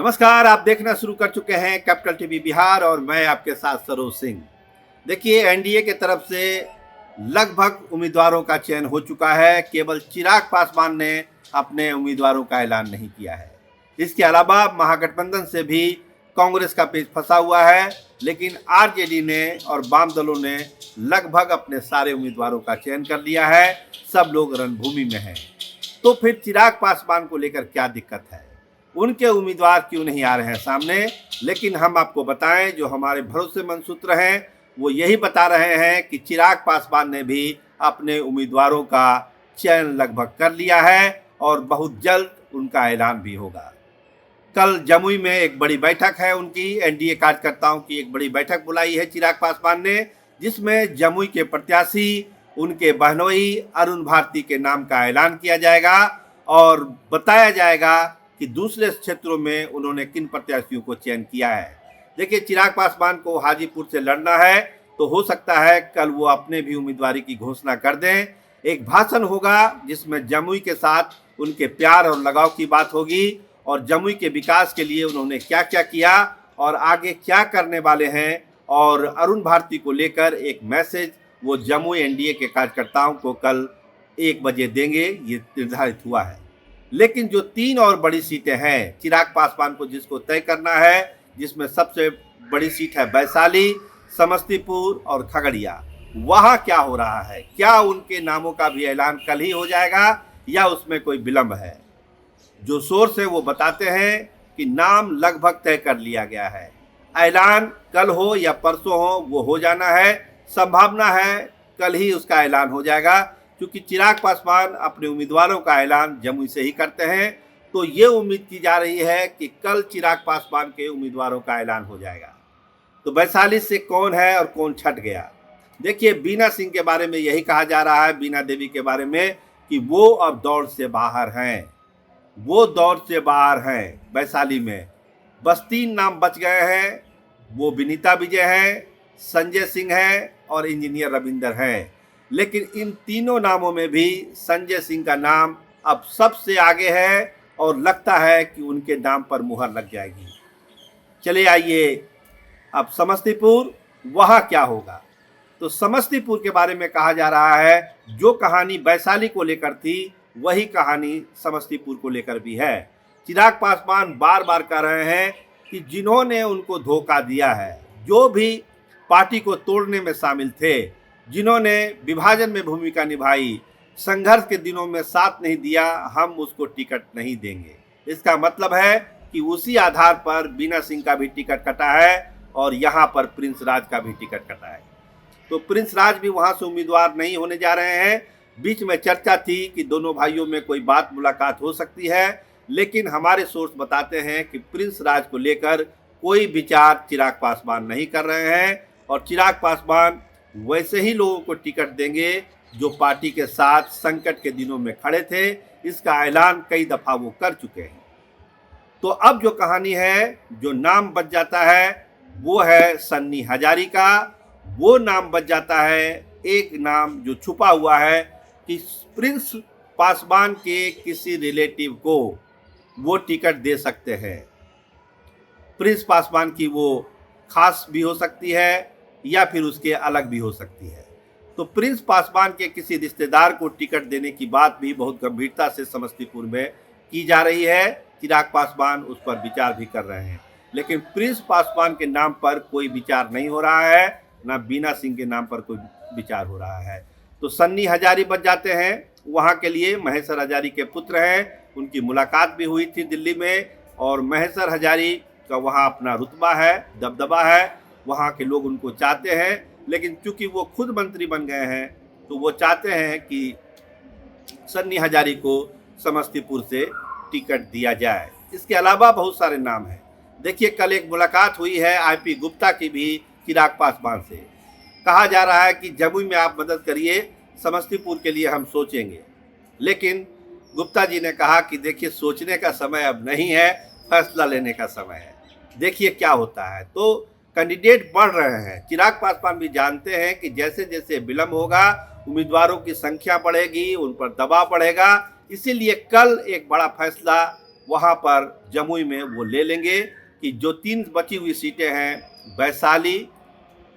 नमस्कार। आप देखना शुरू कर चुके हैं कैपिटल टीवी बिहार और मैं आपके साथ सरोज सिंह। देखिए, एनडीए के तरफ से लगभग उम्मीदवारों का चयन हो चुका है। केवल चिराग पासवान ने अपने उम्मीदवारों का ऐलान नहीं किया है। इसके अलावा महागठबंधन से भी कांग्रेस का पेच फंसा हुआ है, लेकिन आरजेडी ने और वाम दलों ने लगभग अपने सारे उम्मीदवारों का चयन कर लिया है। सब लोग रणभूमि में हैं। तो फिर चिराग पासवान को लेकर क्या दिक्कत है? उनके उम्मीदवार क्यों नहीं आ रहे हैं सामने? लेकिन हम आपको बताएं, जो हमारे भरोसेमंद सूत्र हैं वो यही बता रहे हैं कि चिराग पासवान ने भी अपने उम्मीदवारों का चयन लगभग कर लिया है और बहुत जल्द उनका ऐलान भी होगा। कल जमुई में एक बड़ी बैठक है उनकी, एनडीए कार्यकर्ताओं की एक बड़ी बैठक बुलाई है चिराग पासवान ने, जिसमें जमुई के प्रत्याशी उनके बहनोई अरुण भारती के नाम का ऐलान किया जाएगा और बताया जाएगा कि दूसरे क्षेत्रों में उन्होंने किन प्रत्याशियों को चयन किया है। देखिए, चिराग पासवान को हाजीपुर से लड़ना है, तो हो सकता है कल वो अपने भी उम्मीदवारी की घोषणा कर दें। एक भाषण होगा जिसमें जमुई के साथ उनके प्यार और लगाव की बात होगी और जमुई के विकास के लिए उन्होंने क्या क्या किया और आगे क्या करने वाले हैं, और अरुण भारती को लेकर एक मैसेज वो जमुई एनडीए के कार्यकर्ताओं को कल 1 बजे देंगे, ये निर्धारित हुआ है। लेकिन जो 3 और बड़ी सीटें हैं चिराग पासवान को जिसको तय करना है, जिसमें सबसे बड़ी सीट है वैशाली, समस्तीपुर और खगड़िया, वहाँ क्या हो रहा है? क्या उनके नामों का भी ऐलान कल ही हो जाएगा या उसमें कोई विलंब है? जो सोर्स है वो बताते हैं कि नाम लगभग तय कर लिया गया है। ऐलान कल हो या परसों हो, वो हो जाना है। संभावना है कल ही उसका ऐलान हो जाएगा, क्योंकि चिराग पासवान अपने उम्मीदवारों का ऐलान जमुई से ही करते हैं। तो ये उम्मीद की जा रही है कि कल चिराग पासवान के उम्मीदवारों का ऐलान हो जाएगा। तो वैशाली से कौन है और कौन छट गया? देखिए, बीना सिंह के बारे में यही कहा जा रहा है, बीना देवी के बारे में, कि वो अब दौड़ से बाहर हैं। वो दौड़ से बाहर हैं वैशाली में। बस 3 नाम बच गए हैं, वो विनीता विजय हैं, संजय सिंह हैं और इंजीनियर रविंदर हैं। लेकिन इन तीनों नामों में भी संजय सिंह का नाम अब सबसे आगे है और लगता है कि उनके नाम पर मुहर लग जाएगी। चले आइए अब समस्तीपुर, वहाँ क्या होगा? तो समस्तीपुर के बारे में कहा जा रहा है, जो कहानी वैशाली को लेकर थी वही कहानी समस्तीपुर को लेकर भी है। चिराग पासवान बार बार कह रहे हैं कि जिन्होंने उनको धोखा दिया है, जो भी पार्टी को तोड़ने में शामिल थे, जिन्होंने विभाजन में भूमिका निभाई, संघर्ष के दिनों में साथ नहीं दिया, हम उसको टिकट नहीं देंगे। इसका मतलब है कि उसी आधार पर बीना सिंह का भी टिकट कटा है और यहाँ पर प्रिंस राज का भी टिकट कटा है। तो प्रिंस राज भी वहाँ से उम्मीदवार नहीं होने जा रहे हैं। बीच में चर्चा थी कि दोनों भाइयों में कोई बात मुलाकात हो सकती है, लेकिन हमारे सोर्स बताते हैं कि प्रिंस राज को लेकर कोई विचार चिराग पासवान नहीं कर रहे हैं और चिराग पासवान वैसे ही लोगों को टिकट देंगे जो पार्टी के साथ संकट के दिनों में खड़े थे। इसका ऐलान कई दफ़ा वो कर चुके हैं। तो अब जो कहानी है, जो नाम बच जाता है, वो है सन्नी हजारी का। वो नाम बच जाता है, एक नाम जो छुपा हुआ है कि प्रिंस पासवान के किसी रिलेटिव को वो टिकट दे सकते हैं। प्रिंस पासवान की वो खास भी हो सकती है या फिर उसके अलग भी हो सकती है। तो प्रिंस पासवान के किसी रिश्तेदार को टिकट देने की बात भी बहुत गंभीरता से समस्तीपुर में की जा रही है। चिराग पासवान उस पर विचार भी कर रहे हैं, लेकिन प्रिंस पासवान के नाम पर कोई विचार नहीं हो रहा है, ना बीना सिंह के नाम पर कोई विचार हो रहा है। तो सन्नी हजारी बच जाते हैं वहाँ के लिए। महेश्वर हजारी के पुत्र हैं, उनकी मुलाकात भी हुई थी दिल्ली में और महेश्वर हजारी का वहाँ अपना रुतबा है, दबदबा है, वहाँ के लोग उनको चाहते हैं। लेकिन चूंकि वो खुद मंत्री बन गए हैं तो वो चाहते हैं कि सन्नी हजारी को समस्तीपुर से टिकट दिया जाए। इसके अलावा बहुत सारे नाम हैं। देखिए, कल एक मुलाकात हुई है आईपी गुप्ता की भी चिराग पासवान से। कहा जा रहा है कि जमुई में आप मदद करिए, समस्तीपुर के लिए हम सोचेंगे। लेकिन गुप्ता जी ने कहा कि देखिए, सोचने का समय अब नहीं है, फैसला लेने का समय है। देखिए क्या होता है। तो कैंडिडेट बढ़ रहे हैं। चिराग पासवान भी जानते हैं कि जैसे जैसे विलंब होगा, उम्मीदवारों की संख्या बढ़ेगी, उन पर दबाव बढ़ेगा। इसीलिए कल एक बड़ा फैसला वहाँ पर जमुई में वो ले लेंगे कि जो 3 बची हुई सीटें हैं वैशाली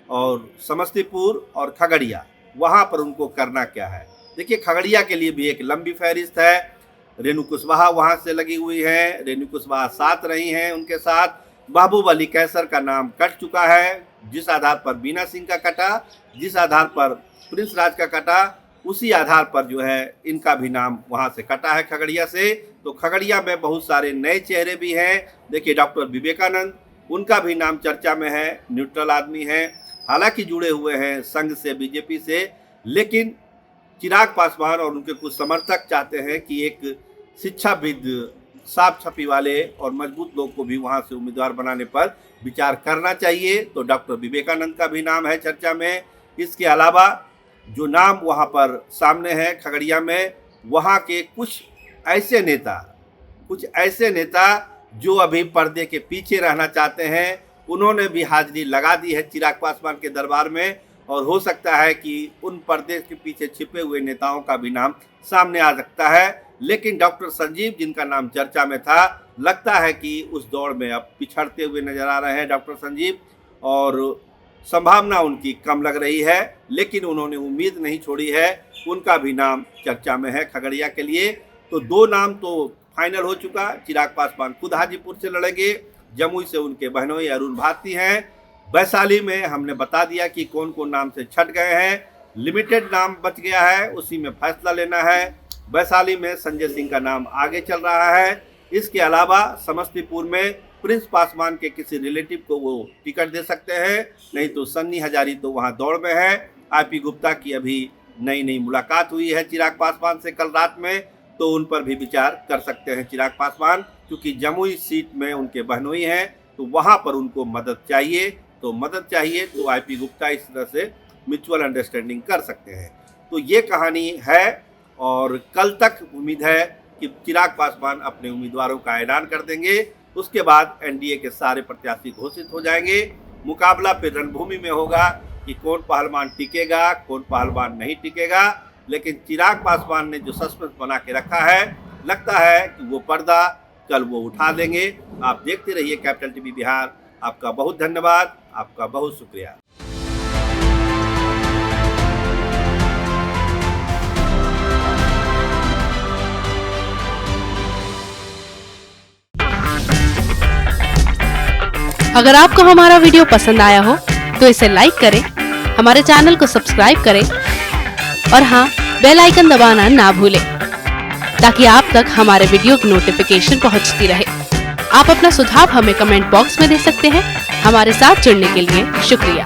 और समस्तीपुर और खगड़िया, वहाँ पर उनको करना क्या है। देखिए खगड़िया के लिए भी एक लंबी फहरिस्त है। रेणु कुशवाहा वहाँ से लगी हुई है, रेणु कुशवाहा साथ रही हैं, उनके साथ महबूब अली कैसर का नाम कट चुका है। जिस आधार पर बीना सिंह का कटा, जिस आधार पर प्रिंस राज का कटा, उसी आधार पर जो है इनका भी नाम वहाँ से कटा है खगड़िया से। तो खगड़िया में बहुत सारे नए चेहरे भी हैं। देखिए डॉक्टर विवेकानंद, उनका भी नाम चर्चा में है, न्यूट्रल आदमी हैं, हालांकि जुड़े हुए हैं संघ से, बीजेपी से, लेकिन चिराग पासवान और उनके कुछ समर्थक चाहते हैं कि एक शिक्षाविद, साफ छपी वाले और मजबूत लोग को भी वहाँ से उम्मीदवार बनाने पर विचार करना चाहिए। तो डॉक्टर विवेकानंद का भी नाम है चर्चा में। इसके अलावा जो नाम वहाँ पर सामने है खगड़िया में, वहाँ के कुछ ऐसे नेता जो अभी पर्दे के पीछे रहना चाहते हैं, उन्होंने भी हाजिरी लगा दी है चिराग पासवान के दरबार में, और हो सकता है कि उन पर्दे के पीछे छिपे हुए नेताओं का भी नाम सामने आ सकता है। लेकिन डॉक्टर संजीव, जिनका नाम चर्चा में था, लगता है कि उस दौड़ में अब पिछड़ते हुए नजर आ रहे हैं डॉक्टर संजीव, और संभावना उनकी कम लग रही है। लेकिन उन्होंने उम्मीद नहीं छोड़ी है, उनका भी नाम चर्चा में है खगड़िया के लिए। तो 2 नाम तो फाइनल हो चुका। चिराग पासवान खुद हाजीपुर से लड़ेंगे, जमुई से उनके बहनोई अरुण भारती हैं, वैशाली में हमने बता दिया कि कौन कौन नाम से छट गए हैं, लिमिटेड नाम बच गया है, उसी में फैसला लेना है। वैशाली में संजय सिंह का नाम आगे चल रहा है। इसके अलावा समस्तीपुर में प्रिंस पासवान के किसी रिलेटिव को वो टिकट दे सकते हैं, नहीं तो सन्नी हजारी तो वहाँ दौड़ में है। आईपी गुप्ता की अभी नई मुलाकात हुई है चिराग पासवान से कल रात में, तो उन पर भी विचार कर सकते हैं चिराग पासवान, क्योंकि जमुई सीट में उनके बहनोई हैं, तो वहाँ पर उनको मदद चाहिए। तो आईपी गुप्ता इस तरह से म्यूचुअल अंडरस्टैंडिंग कर सकते हैं। तो ये कहानी है, और कल तक उम्मीद है कि चिराग पासवान अपने उम्मीदवारों का ऐलान कर देंगे। उसके बाद एनडीए के सारे प्रत्याशी घोषित हो जाएंगे। मुकाबला फिर रणभूमि में होगा कि कौन पहलवान टिकेगा, कौन पहलवान नहीं टिकेगा। लेकिन चिराग पासवान ने जो सस्पेंस बना के रखा है, लगता है कि वो पर्दा कल वो उठा देंगे। आप देखते रहिए कैपिटल टीवी बिहार। आपका बहुत धन्यवाद, आपका बहुत शुक्रिया। अगर आपको हमारा वीडियो पसंद आया हो तो इसे लाइक करें, हमारे चैनल को सब्सक्राइब करें और हाँ, बेल आइकन दबाना ना भूलें, ताकि आप तक हमारे वीडियो की नोटिफिकेशन पहुंचती रहे। आप अपना सुझाव हमें कमेंट बॉक्स में दे सकते हैं। हमारे साथ जुड़ने के लिए शुक्रिया।